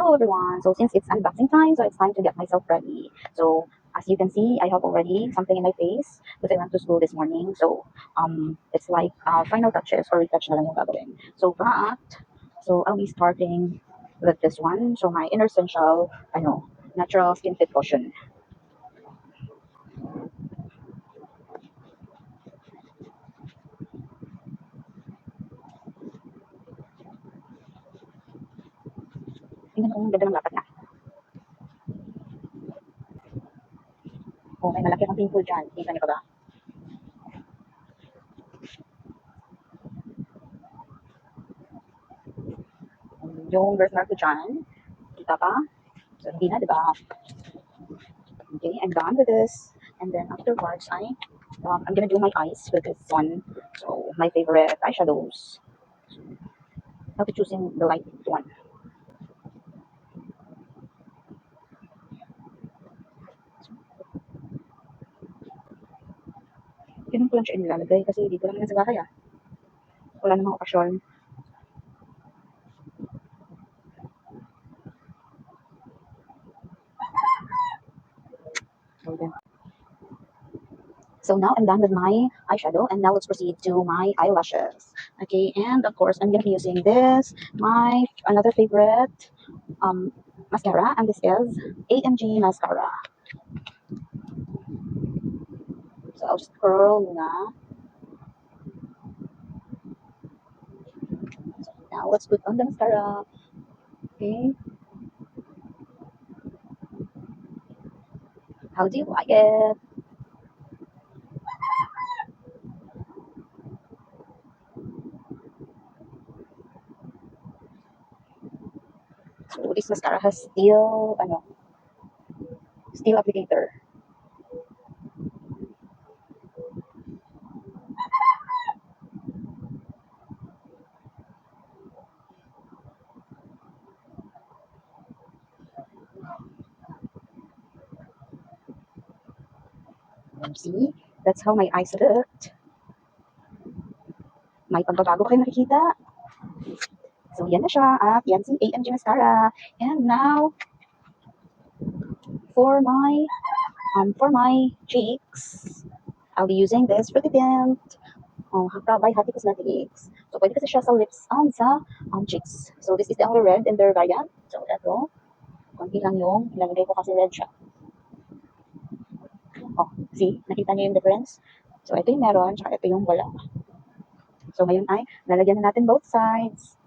Hello everyone. So since it's unboxing time, so it's time to get myself ready. So as you can see, I have already something in my face because I went to school this morning. So it's like final touches or retouch na lang yung gagawin. So I'll be starting with this one. So my Inner Essential, natural skin fit cushion. Tingnan ko ang ganda ng lapat niya. Oh, may malaki ang pimple dyan. Kita niyo pa ba? Yung birthmark ko dyan. Kita pa? So hindi na, di ba? Okay, I'm done with this. And then afterwards, I'm gonna do my eyes with this one. So my favorite eyeshadows. I'll be choosing the light one. Ganun ko lang siya inilalagay kasi dito lang naman sa bahay ah. Wala namang okasyon. So, then. So now I'm done with my eyeshadow and now let's proceed to my eyelashes. Okay, and of course I'm gonna be using this, my another favorite mascara, and this is AMG mascara. So I'll just curl muna. So now let's put on the mascara. Okay. How do you like it? So this mascara has steel applicator. See, that's how my eyes looked. May pagbabago kayo nakikita. So yan na siya at yan si AMG mascara. And now for my cheeks, I'll be using this Fruity Tint by Hati Cosmetics. So pwede kasi siya sa lips sa cheeks. So this is the only red in their variant. So eto, konti lang yung ilalagay ko kasi red siya. Oh, see? Nakita niyo yung difference? So ito yung meron, tsaka ito yung wala. So ngayon ay lalagyan na natin both sides.